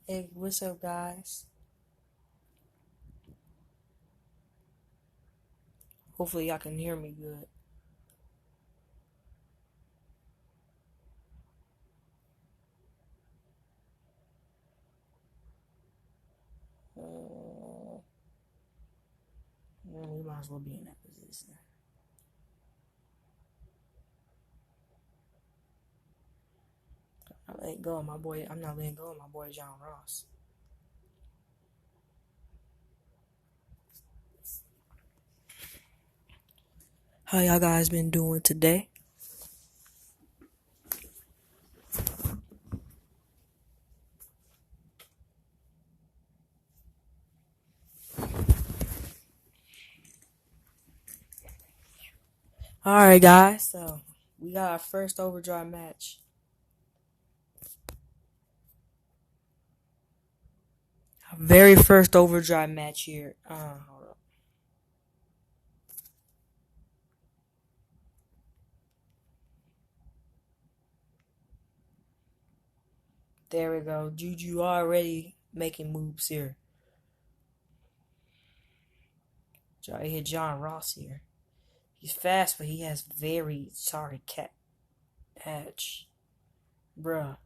Hey, what's up, guys? Hopefully, y'all can hear me good. Uh, we might as well be in that position. I'm not letting go of my boy. I'm not letting go of my boy John Ross. How y'all guys been doing today? All right, guys. So we got our first overdrive match. Our very first overdrive match here. Hold up. There we go. Juju already making moves here. Try to hit John Ross here. He's fast, but he has very sorry catch. Bruh.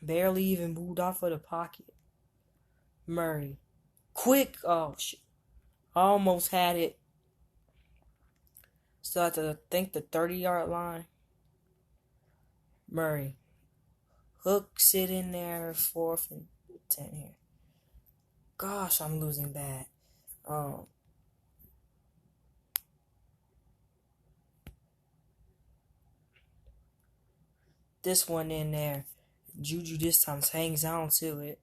Barely even moved off of the pocket. Murray. Quick. Oh, shit. Almost had it. Still have to think the 30-yard line. Murray. Hooks it in there. 4th and 10 here. Gosh, I'm losing bad. Um, this one in there. Juju this time hangs on to it.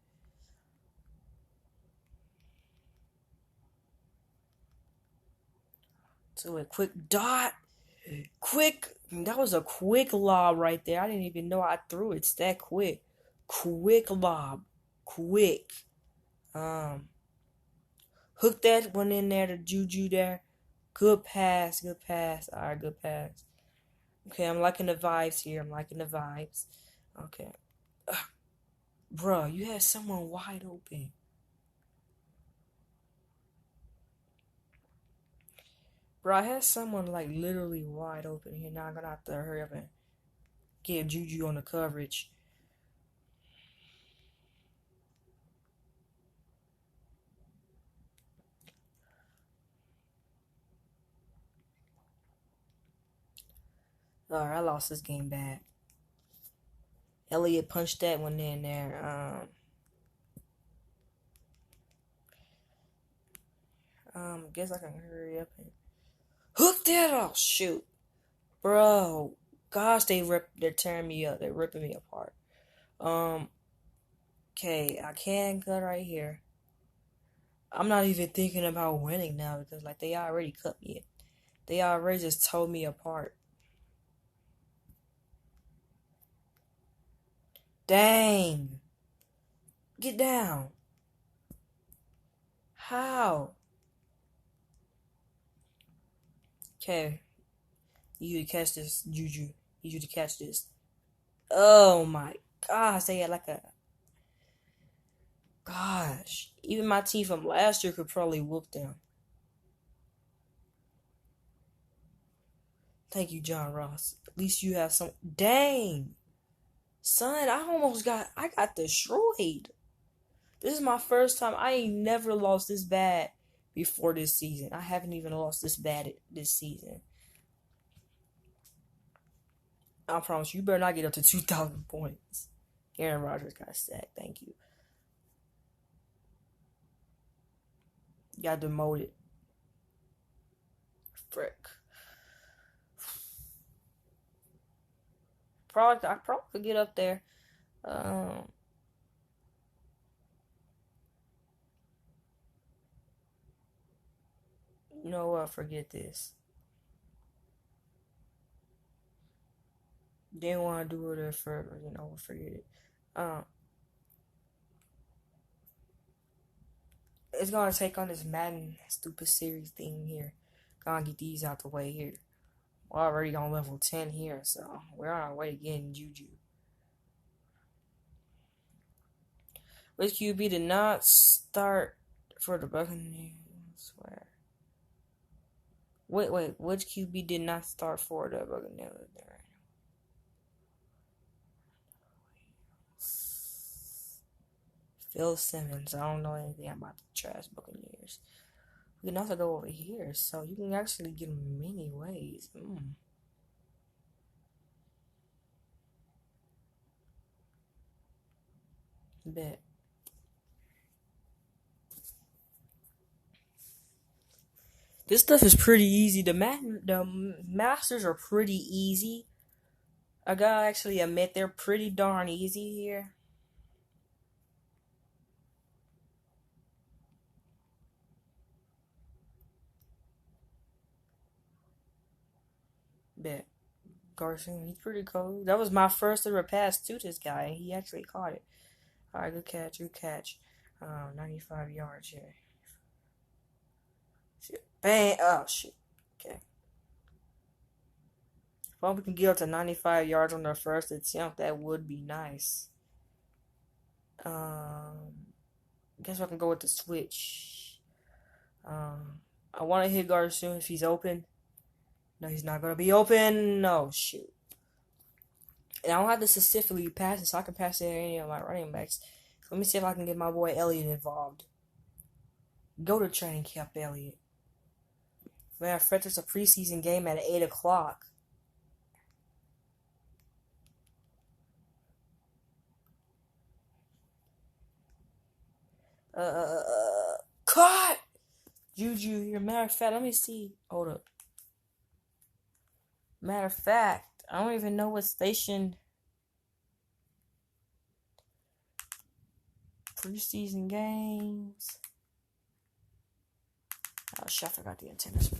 To a quick dot. Quick. That was a quick lob right there. I didn't even know I threw it. It's that quick. Quick lob. Quick. Um, Hook that one in there to Juju there. Good pass. Good pass. Alright, good pass. Okay, I'm liking the vibes here. I'm liking the vibes. Okay. Bruh, you had someone wide open. Bro, I had someone like literally wide open here. Now I'm gonna have to hurry up and get Juju on the coverage. Alright, I lost this game bad. Elliott punched that one in there. Guess I can hurry up and hook that. Oh shoot, bro. Gosh, they're tearing me up. They're ripping me apart. Um, okay, I can cut right here. I'm not even thinking about winning now because like they already cut me. They already just tore me apart. Dang. Get down. How? Okay. You to catch this, Juju. You to catch this. Oh my gosh, they had like a gosh. Even my team from last year could probably whoop them. Thank you, John Ross. At least you have some dang. Son, I got destroyed. This is my first time. I ain't never lost this bad before this season. I haven't even lost this bad this season. I promise you better not get up to 2,000 points. Aaron Rodgers got sacked. Thank you. Got demoted. Frick. I probably could get up there. Um, you know what? Forget this. Didn't want to do it further. Forget it. Um, it's gonna take on this Madden stupid series thing here. Gonna get these out the way here. We're already on level 10 here, so we're on our way to getting Juju. Which QB did not start for the Buccaneers? I swear. Wait. Which QB did not start for the Buccaneers? Phil Simmons. I don't know anything about the trash Buccaneers. You can also go over here, so you can actually get them many ways. Bet. This stuff is pretty easy. The masters are pretty easy. I gotta actually admit they're pretty darn easy here. Bet. Garson, he's pretty cool. That was my first ever pass to this guy, and he actually caught it. Alright, good catch. 95 yards here. Shit. Bang! Oh, shit. Okay. If we can get up to 95 yards on the first attempt, that would be nice. Guess I can go with the switch. I want to hit Garson if he's open. No, he's not gonna be open. No, shoot. And I don't have to specifically pass it, so I can pass it to any of my running backs. So let me see if I can get my boy Elliott involved. Go to training camp, Elliott. Matter of fact, there's a preseason game at 8 o'clock. Caught! Juju here. Matter of fact, let me see. Hold up. Matter of fact, I don't even know what station. Preseason games. Oh shit, I forgot the antennas.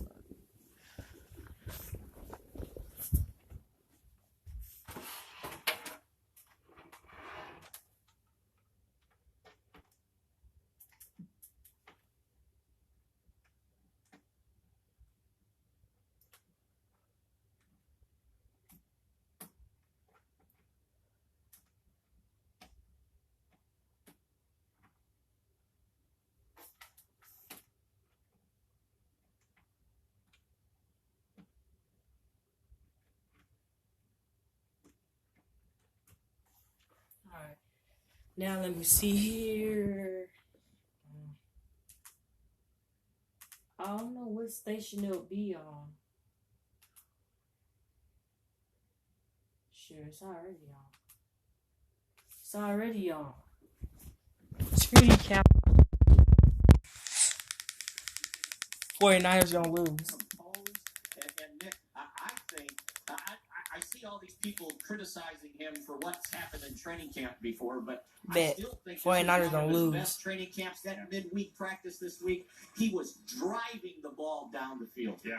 Alright. Now let me see here. I don't know what station it'll be on. Sure, it's already on. It's already on. Screw you, Cap. 49ers gonna lose. And Nick, I think I see all these people criticizing him for what's happened in training camp before, but I still think 49ers gonna lose. Best training camps, that midweek practice this week, he was driving the ball down the field. Yeah,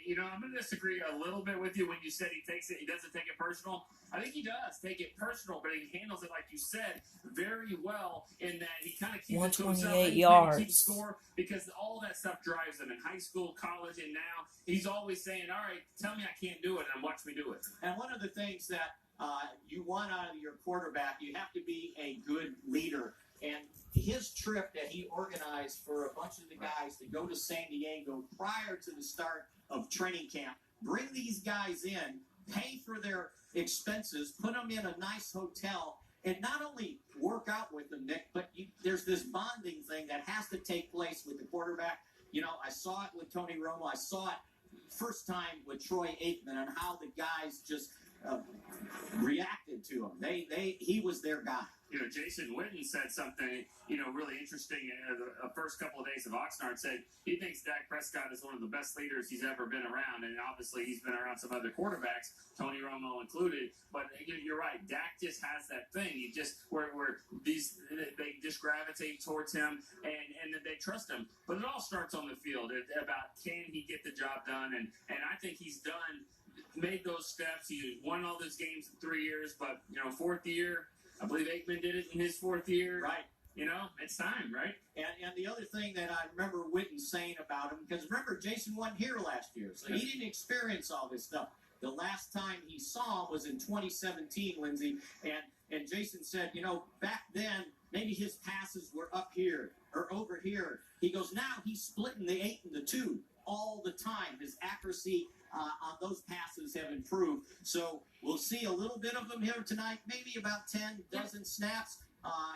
and I'm gonna disagree a little bit with you when you said he doesn't take it personal. I think he does take it personal, but he handles it, like you said, very well in that he kind of keeps it to himself. 128 yards. Keeps score because all that stuff drives him in high school, college, and now he's always saying, all right, tell me I can't do it, and watch me do it. And one of the things that you want out of your quarterback, you have to be a good leader. And his trip that he organized for a bunch of the guys to go to San Diego prior to the start of training camp, bring these guys in, pay for their expenses, put them in a nice hotel, and not only work out with them, Nick, but there's this bonding thing that has to take place with the quarterback. I saw it with Tony Romo. I saw it first time with Troy Aikman and how the guys just reacted to him. He was their guy. Jason Witten said something, really interesting the first couple of days of Oxnard. Said he thinks Dak Prescott is one of the best leaders he's ever been around, and obviously he's been around some other quarterbacks, Tony Romo included. But you're right, Dak just has that thing. He just where they just gravitate towards him and they trust him. But it all starts on the field about can he get the job done, and I think he's made those steps. He won all those games in 3 years, but fourth year. I believe Aikman did it in his fourth year. Right. It's time, right? And the other thing that I remember Witten saying about him, because remember, Jason wasn't here last year, so he didn't experience all this stuff. The last time he saw him was in 2017, Lindsay, and Jason said, back then maybe his passes were up here or over here. He goes, now he's splitting the 8 and the 2 all the time. His accuracy on those passes have improved. So we'll see a little bit of them here tonight, maybe about 10 dozen snaps,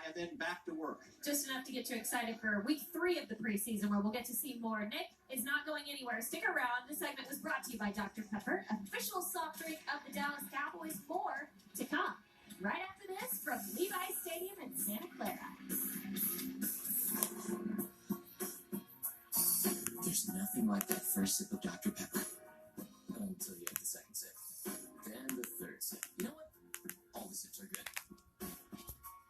and then back to work. Just enough to get you excited for week 3 of the preseason, where we'll get to see more. Nick is not going anywhere. Stick around. This segment was brought to you by Dr. Pepper, official soft drink of the Dallas Cowboys. More to come right after this from Levi's Stadium in Santa Clara. There's nothing like that first sip of Dr. Pepper until you have the second sip, then the third sip. You know what? All the sips are good.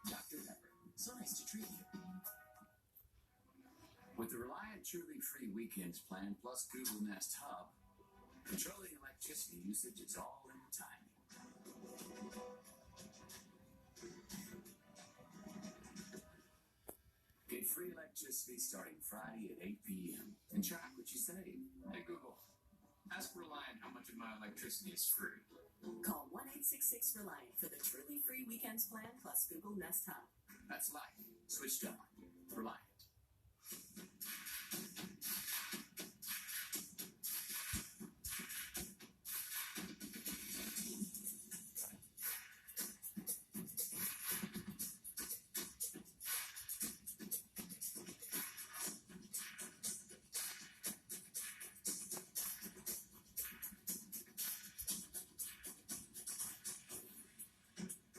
Dr. Pepper, so nice to treat you. With the Reliant Truly Free Weekends plan plus Google Nest Hub, controlling electricity usage is all in the timing. Get free electricity starting Friday at 8 p.m. and track what you save. Hey Google, ask Reliant how much of my electricity is free. Call 1-866-RELIANT for the Truly Free Weekends plan plus Google Nest Hub. That's life. Switched on. Reliant.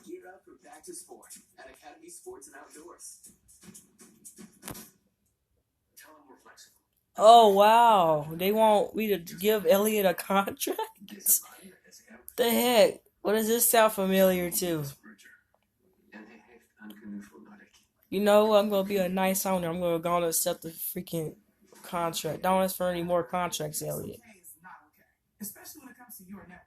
Gear up for back to sport at Academy Sports and Outdoors. Tell them we're flexible. Oh wow, they want me to give Elliot a contract? The heck? What does this sound familiar to? You know, I'm gonna be a nice owner. I'm gonna go and accept the freaking contract. Don't ask for any more contracts, Elliot. Especially when it comes to your network.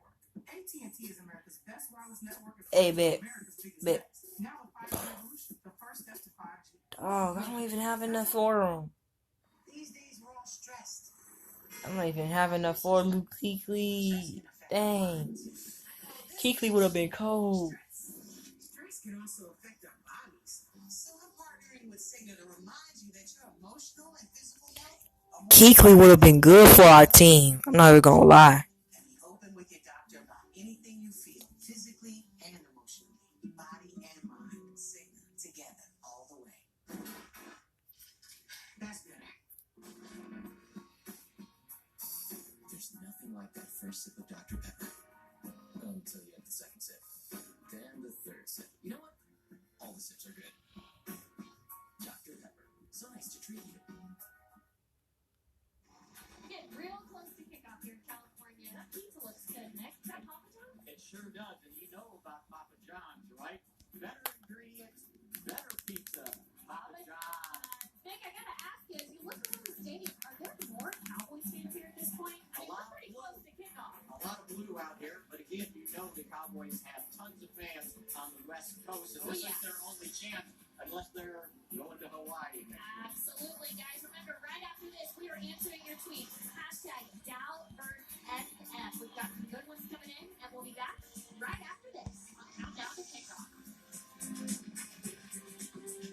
AT&T is America's best wireless network. Hey, bet. Now with 5G Revolution, the first step to 5G. Oh, I don't even have enough for him. These days we're all stressed. I don't even have enough for Luke Kuechly. Dang. Kuechly would have been cold. Stress can also affect our bodies. So I'm partnering with Cigna to remind you that your emotional and physical health. Kuechly would have been good for our team. I'm not even gonna lie. And be open with your doctor about anything you feel, physically and emotionally, body and mind. Cigna, together, all the way. That's better. There's nothing like that first sip of Dr. Pepper until you have the second sip, then the third sip. You know what? All the sips are good. Dr. Pepper, so nice to treat you. Getting real close to kickoff here in California. That pizza looks good, Nick. Is that Papa John's? It sure does, and you know about Papa John's, right? Better ingredients, better pizza. Papa John's. Nick, I gotta ask you, as you look around the stadium, are there more Cowboys fans here at this point? I mean, we're pretty close to kickoff. A lot of blue out here, but again, you know the Cowboys have tons of fans on the West Coast, and this is their only chance unless they're going to Hawaii next week. Absolutely, guys. Remember, right after this, we are answering your tweets. Hashtag DalbertNF. We've got some good ones coming in, and we'll be back right after this on Countdown to Kickoff.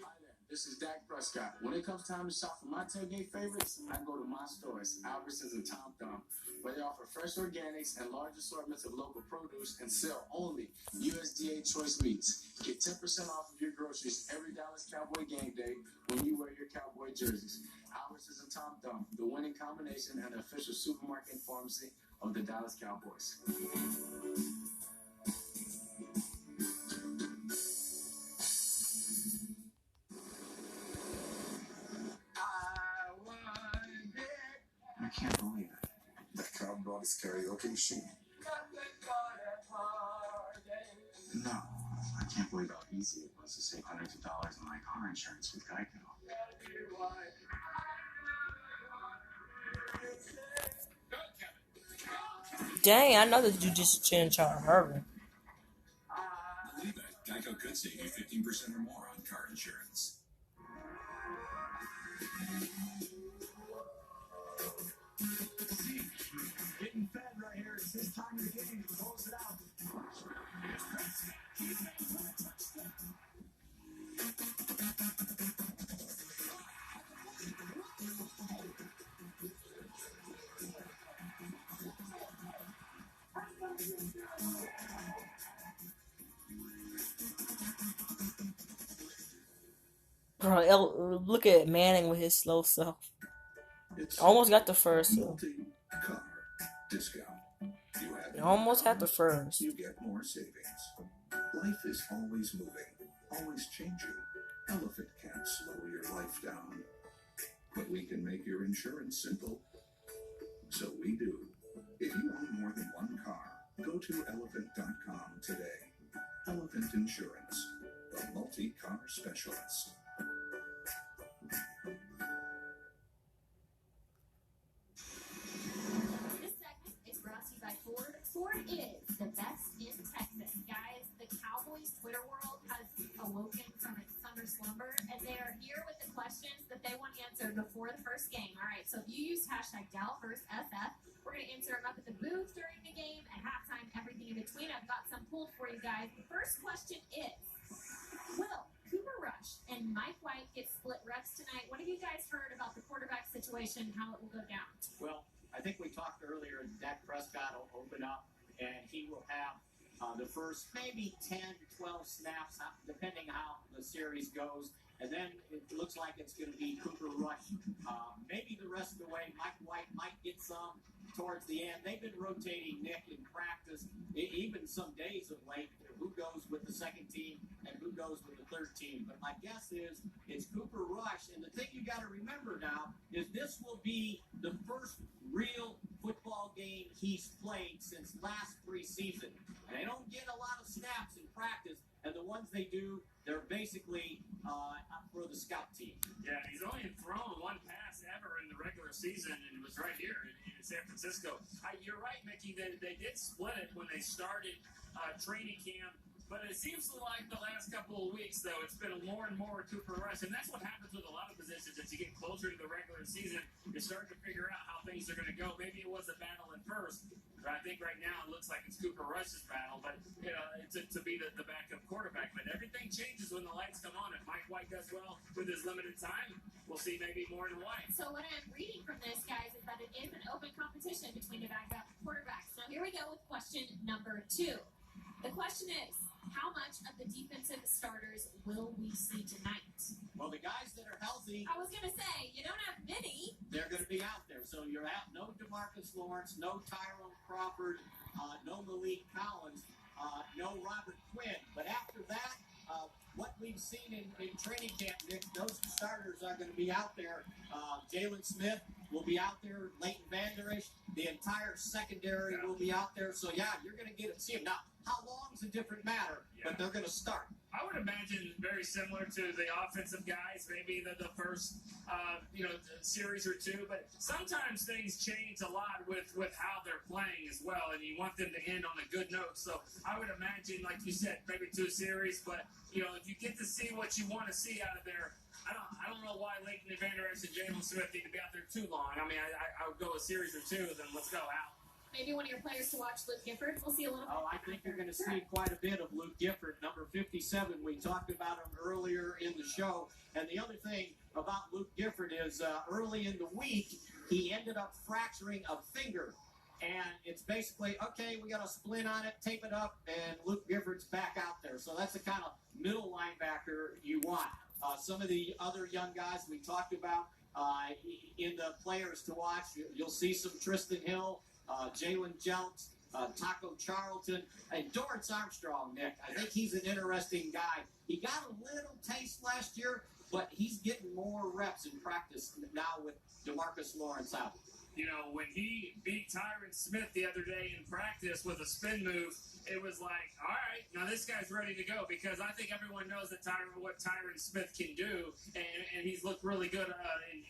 Hi there, this is Dak Prescott. When it comes time to shop for my tailgate favorites, I go to my stores, Albertsons and Tom Thumb, where they offer fresh organics and large assortments of local produce and sell only USDA choice meats. Get 10% off of your groceries every Dallas Cowboy game day when you wear your Cowboy jerseys. Albertsons and Tom Thumb, the winning combination and the official supermarket and pharmacy of the Dallas Cowboys. I can't believe it. The Cow brought his karaoke machine. No, I can't believe how easy it was to save hundreds of dollars on my car insurance with Geico. Dang, I know that you just changed our hurry. Believe it, Geico could save you 15% or more on car insurance. Getting fed right here. It's his time of the game. Close it out. He's made for a touchdown. Bro, look at Manning with his slow self. It's Almost got the first. multi-car discount. You have Almost had the first. you get more savings. Life is always moving, always changing. Elephant can't slow your life down. But we can make your insurance simple. So we do. If you own more than one car, go to elephant.com today. Elephant Insurance, the multi-car specialist. This segment is brought to you by Ford. Ford is the best in Texas. Guys, the Cowboys Twitter world has awoken from its summer slumber, and they are here with the questions that they want answered before the first game. All right, so if you use hashtag DallasFirstSF, we're going to answer them up at the booth during the game, at halftime, everything in between. I've got some pulled for you guys. The first question is, will Cooper Rush and Mike White get split reps tonight? What have you guys heard about the quarterback situation, how it will go down? Well, I think we talked earlier, Dak Prescott will open up, and he will have the first maybe 10, 12 snaps, depending how the series goes. And then it looks like it's going to be Cooper Rush. Maybe the rest of the way, Mike White might get some towards the end. They've been rotating Nick in practice, even some days of late, who goes with the second team and who goes with the third team. But my guess is it's Cooper Rush. And the thing you got to remember now is this will be the first real football game he's played since last preseason. And they don't get a lot of snaps in practice, and the ones they do, they're basically for the scout team. Yeah, he's only thrown one pass ever in the regular season, and it was right here in San Francisco. You're right, Mickey, they did split it when they started training camp. But it seems like the last couple of weeks, though, it's been more and more Cooper Rush. And that's what happens with a lot of positions. As you get closer to the regular season, you start to figure out how things are going to go. Maybe it was a battle at first, but I think right now it looks like it's Cooper Rush's battle. But, you know, to be the backup quarterback. But everything changes when the lights come on. If Mike White does well with his limited time, we'll see maybe more than White. So what I'm reading from this, guys, is that it is an open competition between the backup quarterbacks. Now here we go with question number 2. The question is, how much of the defensive starters will we see tonight? Well, the guys that are healthy, I was going to say, you don't have many. they're going to be out there. So you're out, no DeMarcus Lawrence, no Tyrone Crawford, no Malik Collins, no Robert Quinn. But after that, what we've seen in training camp, Nick, those starters are going to be out there. Jalen Smith will be out there. Leighton Vander Esch, the entire secondary will be out there. So, yeah, you're going to get to see them. Now, how long is a different matter, but they're going to start. I would imagine very similar to the offensive guys, maybe the first series or two. But sometimes things change a lot with how they're playing as well, and you want them to end on a good note. So I would imagine, like you said, maybe 2 series. But if you get to see what you want to see out of there, I don't know why Leighton Vander Esch and Jalen Smith need to be out there too long. I mean, I would go a series or 2, then let's go out. Maybe one of your players to watch, Luke Gifford. We'll see a little bit. Oh, I think you're going to see quite a bit of Luke Gifford, number 57. We talked about him earlier in the show. And the other thing about Luke Gifford is early in the week, he ended up fracturing a finger. And it's basically, okay, we got a splint on it, tape it up, and Luke Gifford's back out there. So that's the kind of middle linebacker you want. Some of the other young guys we talked about in the players to watch, you'll see some Tristan Hill, Jalen Jones, Taco Charlton, and Dorrance Armstrong, Nick. I think he's an interesting guy. He got a little taste last year, but he's getting more reps in practice now with DeMarcus Lawrence out. When he beat Tyron Smith the other day in practice with a spin move, it was like, all right, now this guy's ready to go, because I think everyone knows that what Tyron Smith can do, and he's looked really good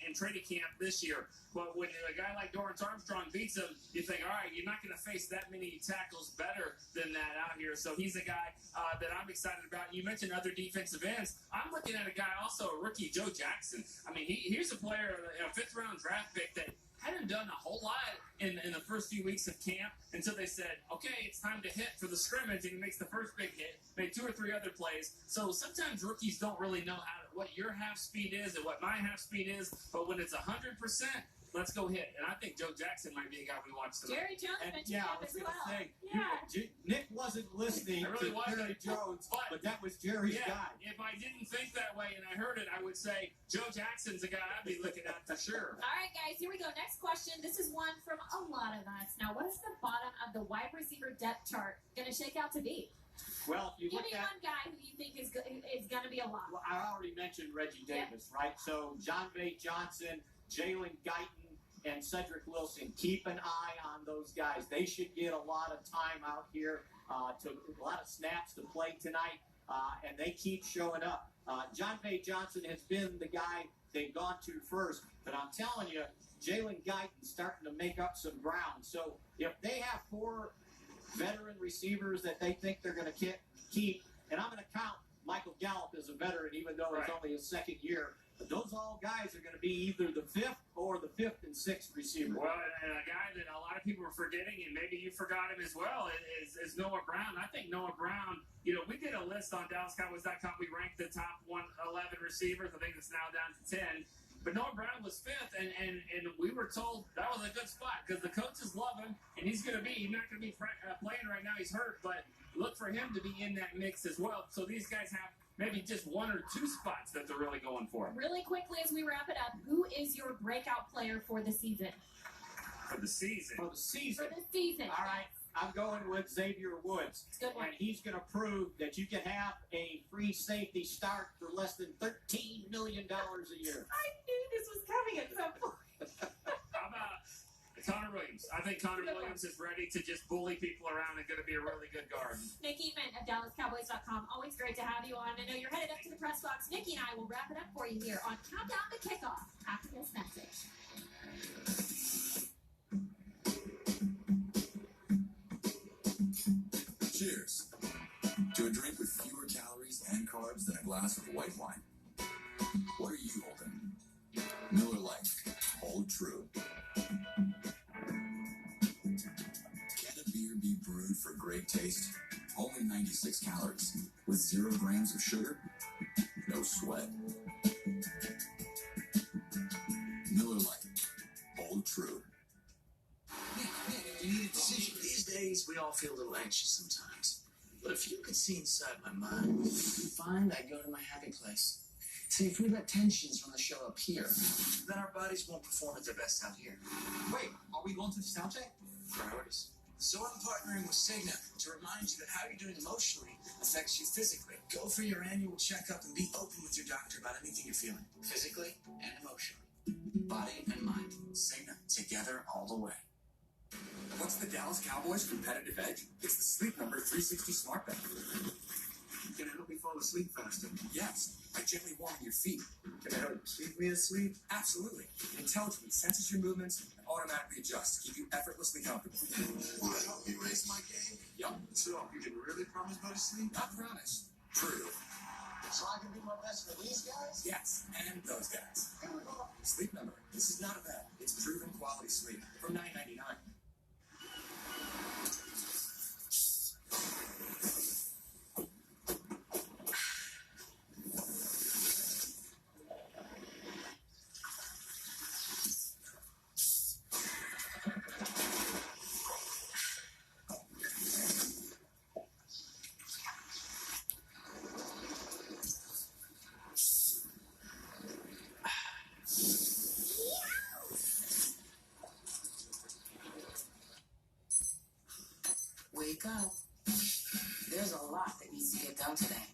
in training camp this year. But when a guy like Dorrance Armstrong beats him, you think, all right, you're not going to face that many tackles better than that out here. So he's a guy that I'm excited about. You mentioned other defensive ends. I'm looking at a guy also, a rookie, Joe Jackson. I mean, here's a player, a 5th-round draft pick that hadn't done a whole lot in the first few weeks of camp until they said, okay, it's time to hit for the scrimmage, and he makes the first big hit, made 2 or 3 other plays. So sometimes rookies don't really know what your half speed is and what my half speed is, but when it's 100%, let's go hit. And I think Joe Jackson might be a guy we watch tonight. Jerry Jones And, mentioned yeah, I him was as going to well. say, Yeah. Nick wasn't listening I really to wasn't. Jerry Jones, But- but that was Jerry's Yeah, guy. if I didn't think that way and I heard it, I would say Joe Jackson's a guy I'd be looking at for sure. All right, guys, here we go. Next question. This is one from a lot of us. Now, what is the bottom of the wide receiver depth chart going to shake out to be? Well, if you Give look me at one guy who you think is going to be a lot. Well, I already mentioned Reggie Davis, right? So John Bay Johnson, Jalen Guyton, and Cedric Wilson. Keep an eye on those guys. They should get a lot of time out here, to a lot of snaps to play tonight, and they keep showing up. John Bay Johnson has been the guy they've gone to first, but I'm telling you, Jalen Guyton's starting to make up some ground. So if they have 4 veteran receivers that they think they're going to keep, and I'm going to count Michael Gallup as a veteran, even though it's only his second year. But those all guys are going to be either the 5th or the 5th and 6th receiver. Well, and a guy that a lot of people are forgetting, and maybe you forgot him as well, is Noah Brown. I think Noah Brown, we did a list on DallasCowboys.com. We ranked the top 11 receivers. I think it's now down to 10. But Noah Brown was 5th, and we were told that was a good spot because the coaches love him, and he's not going to be playing right now. He's hurt, but look for him to be in that mix as well. So these guys have maybe just 1 or 2 spots that they're really going for. Really quickly as we wrap it up, who is your breakout player for the season? For the season. For the season. For the season. All right. I'm going with Xavier Woods. Good one. And he's going to prove that you can have a free safety start for less than $13 million a year. I knew this was coming at some point. How about Connor Williams? I think Connor Williams is ready to just bully people around and going to be a really good guard. Nick Eatman of DallasCowboys.com. Always great to have you on. I know you're headed up to the press box. Nikki and I will wrap it up for you here on Countdown to Kickoff after this message. Cheers to a drink with fewer calories and carbs than a glass of white wine. What are you holding? Miller Lite. Hold true. Can a beer be brewed for great taste? Only 96 calories. With 0 grams of sugar? No sweat. Miller Lite. Hold true. Man, you need a decision. These days, we all feel a little anxious sometimes. But if you could see inside my mind, you'd find I'd go to my happy place. See, if we let tensions from the show up here, then our bodies won't perform at their best out here. Wait, are we going to the sound check? Priorities. So I'm partnering with Cigna to remind you that how you're doing emotionally affects you physically. Go for your annual checkup and be open with your doctor about anything you're feeling, physically and emotionally. Body and mind. Cigna. Together all the way. What's the Dallas Cowboys' competitive edge? It's the Sleep Number 360 Smart Bed. Can it help me fall asleep faster? Yes, by gently warming your feet. Can it help keep me asleep? Absolutely. It intelligently senses your movements and automatically adjusts to keep you effortlessly comfortable. Will it help me raise my game? Yup. So you can really promise better sleep? I promise. True. So I can do my best for these guys? Yes, and those guys. Sleep Number. This is not a bed. It's proven quality sleep from $9.99. Wake up. There's a lot that needs to get done today.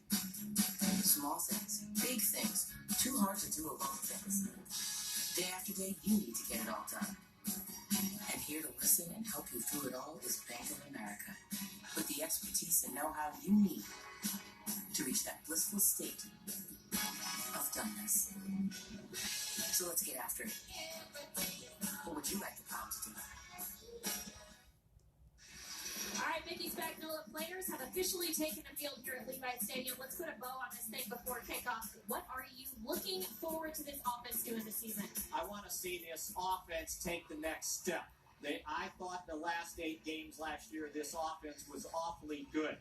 Small things, big things, too hard to do alone things. Day after day, you need to get it all done. And here to listen and help you through it all is Bank of America, with the expertise and know-how you need to reach that blissful state of doneness. So let's get after it. What would you like the power to do? All right, Mickey Spagnola, players have officially taken the field here at Levi Stadium. Let's put a bow on this thing before kickoff. What are you looking forward to this offense doing this season? I want to see this offense take the next step. I thought the last 8 games last year, this offense was awfully good.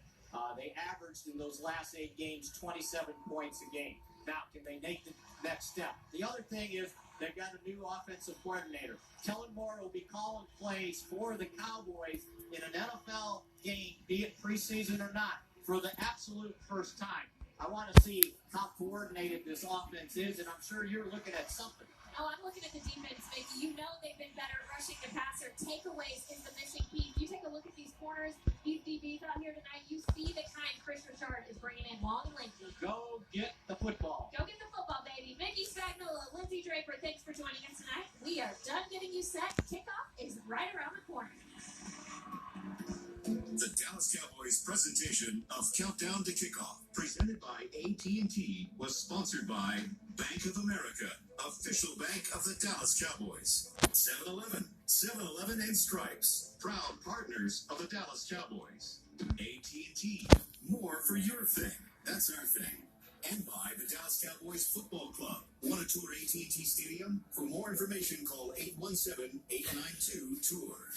They averaged in those last 8 games 27 points a game. Now, can they make the next step? The other thing is, They've got a new offensive coordinator. Kellen Moore will be calling plays for the Cowboys in an NFL game, be it preseason or not, for the absolute first time. I want to see how coordinated this offense is, and I'm sure you're looking at something. Oh, I'm looking at the defense, Mickey. You know they've been better rushing the passer. Takeaways is the missing piece. You take a look at these corners, these DBs out here tonight, you see the kind Chris Richard is bringing in, long and lengthy. Go get the football. Go get the football, baby. Mickey Spagnola, Lindsey Draper, thanks for joining us tonight. We are done getting you set. Kickoff is right around the corner. The Dallas Cowboys presentation of Countdown to Kickoff, presented by AT&T, was sponsored by Bank of America, official bank of the Dallas Cowboys. 7-Eleven, 7-Eleven and Stripes, proud partners of the Dallas Cowboys. AT&T, more for your thing. That's our thing. And by the Dallas Cowboys Football Club. Want to tour AT&T Stadium? For more information, call 817-892-TOUR.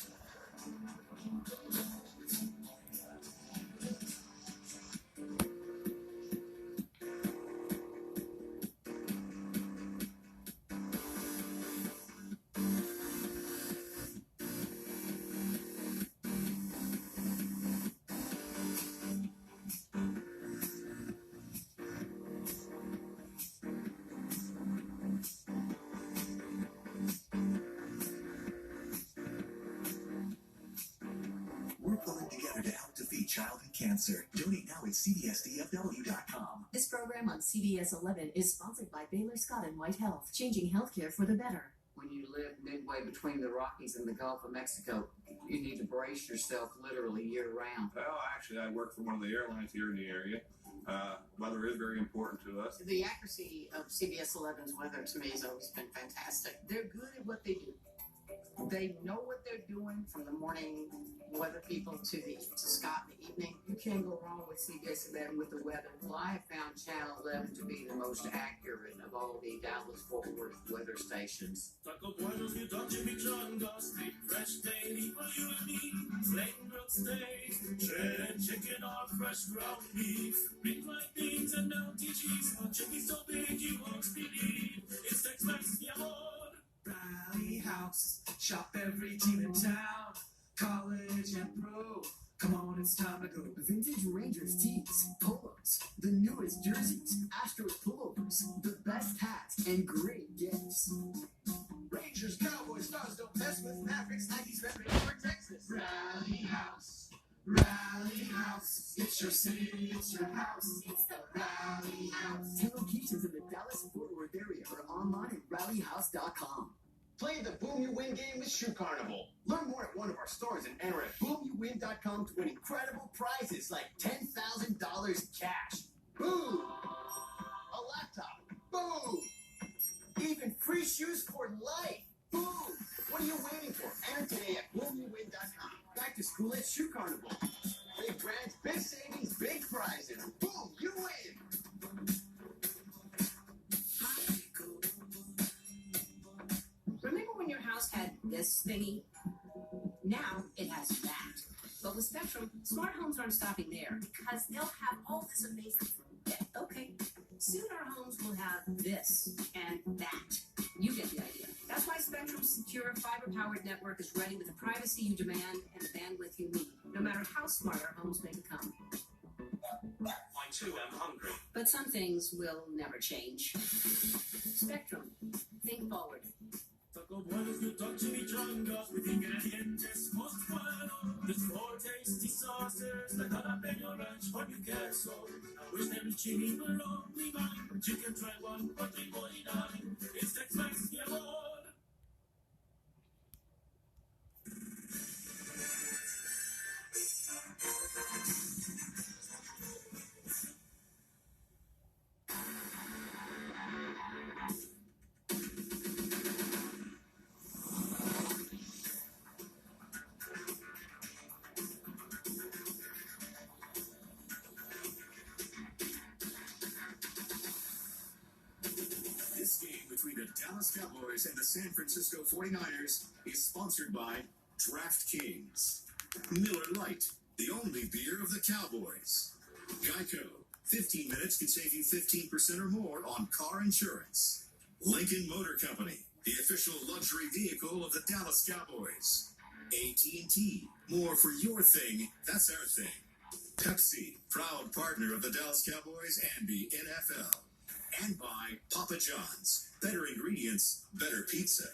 We're pulling together to help defeat childhood cancer. Donate now at cbsdfw.com. This program on CBS 11 is sponsored by Baylor Scott and White Health, changing healthcare for the better. When you live midway between the Rockies and the Gulf of Mexico, you need to brace yourself literally year-round. Well, actually, I work for one of the airlines here in the area. Weather is very important to us. The accuracy of CBS 11's weather to me has always been fantastic. They're good at what they do. They know what they're doing from the morning weather people to Scott in the evening. You can't go wrong with CBS 11 with the weather. Well, I have found Channel 11 to be the most accurate of all the Dallas-Fort Worth weather stations. Taco Buenos, you don't Jimmy John Gospel, fresh daily for you and me. Flaking grilled steak, shredded chicken or fresh ground beef. Big white beans and melty cheese. Chicken so big you won't believe. It's Tex-Mex, mi amor. Rally House, shop every team in town, college and pro. Come on, it's time to go. Vintage Rangers tees, polos, the newest jerseys, Astros pullovers, the best hats, and great gifts. Rangers, Cowboys, Stars don't mess with Mavericks, 90s, Red Wings, or Texas. Rally House, Rally House. It's your city, it's your house, it's the Rally House. 10 locations in the Dallas-Fort Worth area or online at rallyhouse.com. Play the Boom You Win game with Shoe Carnival. Learn more at one of our stores and enter at boomyouwin.com to win incredible prizes like $10,000 in cash. Boom! A laptop. Boom! Even free shoes for life. Boom! What are you waiting for? Enter today at boomyouwin.com. Back to school at Shoe Carnival. Big brands, big savings, big prizes. Boom! You win! Remember when your house had this thingy? Now it has that. But with Spectrum, smart homes aren't stopping there because they'll have all this amazing. Okay, soon our homes will have this and that. You get the idea. That's why Spectrum's secure fiber-powered network is ready with the privacy you demand and the bandwidth you need, no matter how smart our homes may become. I too am hungry. But some things will never change. Spectrum. Think forward. Taco Buenos, you don't Jimmy John Gospel, with ingredientes most bueno. There's 4 tasty sauces, the jalapeno ranch, or you queso. I wish them chili below me mine. Chicken try one, but they 49. It's Tex-Mex, mi amor. This game between the Dallas Cowboys and the San Francisco 49ers is sponsored by DraftKings. Miller Lite, the only beer of the Cowboys. Geico, 15 minutes can save you 15% or more on car insurance. Lincoln Motor Company, the official luxury vehicle of the Dallas Cowboys. AT&T, more for your thing, that's our thing. Pepsi, proud partner of the Dallas Cowboys and the NFL. And by Papa John's, better ingredients, better pizza.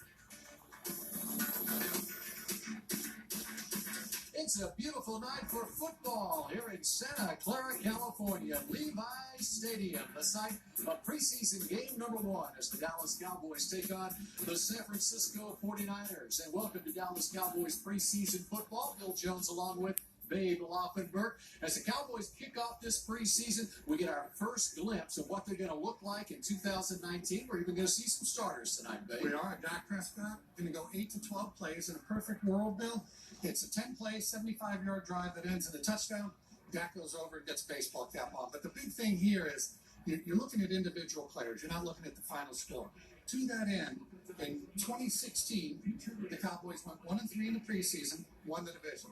It's a beautiful night for football here in Santa Clara, California. Levi's Stadium, the site of preseason game number 1 as the Dallas Cowboys take on the San Francisco 49ers. And welcome to Dallas Cowboys preseason football. Bill Jones along with Babe Laufenberg. As the Cowboys kick off this preseason, we get our first glimpse of what they're going to look like in 2019. We're even going to see some starters tonight, Babe. We are. Dak Prescott going to go 8 to 12 plays in a perfect world, Bill. It's a 10-play, 75-yard drive that ends in a touchdown. Dak goes over and gets a baseball cap on. But the big thing here is you're looking at individual players. You're not looking at the final score. To that end, in 2016, the Cowboys went 1-3 in the preseason, won the division.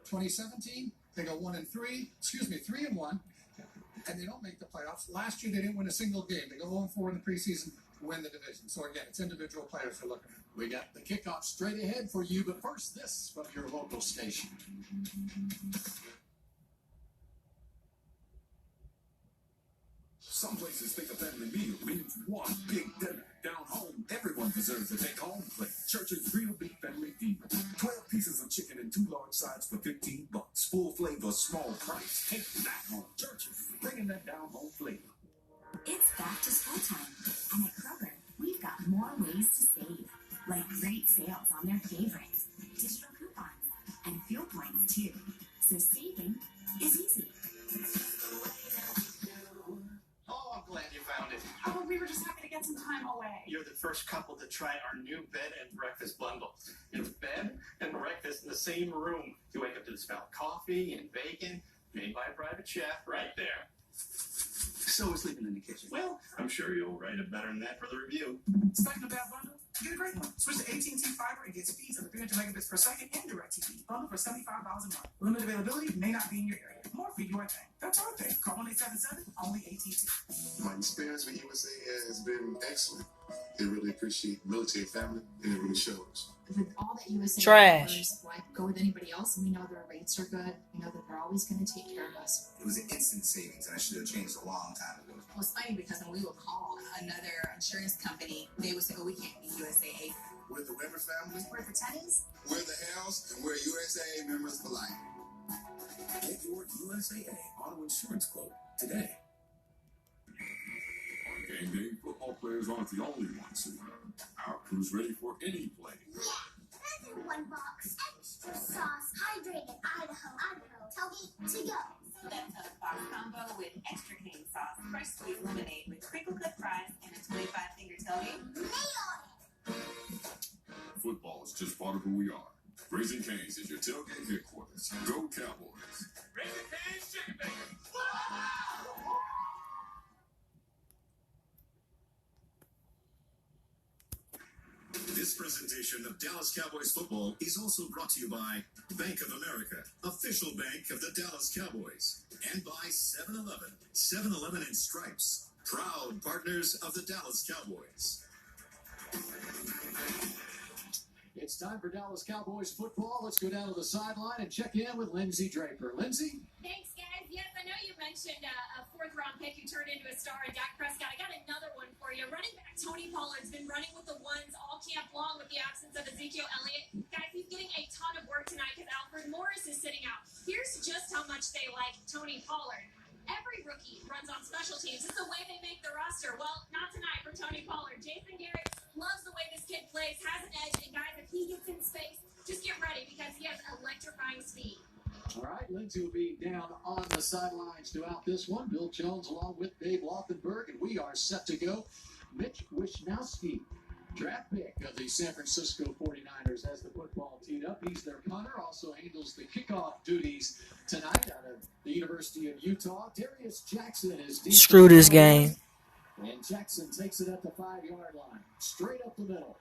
2017, they go 3-1, and they don't make the playoffs. Last year, they didn't win a single game. They go 0-4 in the preseason, win the division. So again, it's individual players we're looking at. We got the kickoff straight ahead for you, but first, this from your local station. Some places think a family meal means one big dinner. Down home, everyone deserves a take-home plate. Church's Real Big Family Fever. 12 pieces of chicken and 2 large sides for $15. Full flavor, small price. Take that home. Church's, bringing that down-home flavor. It's back to school time, and at Kroger, we've got more ways to save, like great sales on their favorites, digital coupons, and fuel points too. So saving is easy. Oh, I'm glad you found it. Oh, we were just happy to get some time away. You're the first couple to try our new bed and breakfast bundle. It's bed and breakfast in the same room. You wake up to the smell of coffee and bacon made by a private chef right there. So we're sleeping in the kitchen. Well, I'm sure you'll write it better than that for the review. Expecting a bad bundle? Get a great one. Switch to AT&T Fiber and get speeds of 300 megabits per second and DirecTV. Bundle for $75 a month. Limited availability may not be in your area. More for your thing. That's our thing. Call 1-877, only AT&T. My experience with USA has been excellent. They really appreciate military family, and it really shows. With all that USA Trash. offers, why go with anybody else? And we know their rates are good. We know that they're always going to take care of us. It was an instant savings, and I should have changed a long time ago. Well, it's funny because when we would call another insurance company, they would say, oh, we can't be USAA. We're the Weber family. We're the Tennies. We're the Hells, and we're USAA members for life. Get your USAA auto insurance quote today. On game day, football players aren't the only ones who learn. Our crew's ready for any play. Yeah, that's in one box. Extra sauce, hydrated Idaho. Toby, to go. That's a box combo with extra cane sauce, fresh squeezed lemonade with crinkle cut fries, and a 25-finger tailgate. Football is just part of who we are. Raising Cane's is your tailgate headquarters. Go Cowboys. Raising Cane's chicken bacon. This presentation of Dallas Cowboys football is also brought to you by Bank of America, official bank of the Dallas Cowboys, and by 7-Eleven. 7-Eleven and Stripes, proud partners of the Dallas Cowboys. It's time for Dallas Cowboys football. Let's go down to the sideline and check in with Lindsay Draper. Lindsay? Thanks, guys. Yes, I know you mentioned a fourth-round pick who turned into a star in Dak Prescott. I got another one for you. Running back Tony Pollard's been running with the ones all camp long with the absence of Ezekiel Elliott. Guys, he's getting a ton of work tonight because Alfred Morris is sitting out. Here's just how much they like Tony Pollard. Every rookie runs on special teams. It's the way they make the roster. Well, not tonight for Tony Pollard. Jason Garrett loves the way this kid plays, has an edge, and guys, if he gets in space, just get ready because he has electrifying speed. All right, Lindsay will be down on the sidelines throughout this one. Bill Jones along with Dave Laufenberg, and we are set to go. Mitch Wishnowski, draft pick of the San Francisco 49ers, has the football teed up. He's their punter, also handles the kickoff duties tonight out of the University of Utah. Darius Jackson is Screw this game. And Jackson takes it at the 5-yard line. Straight up the middle.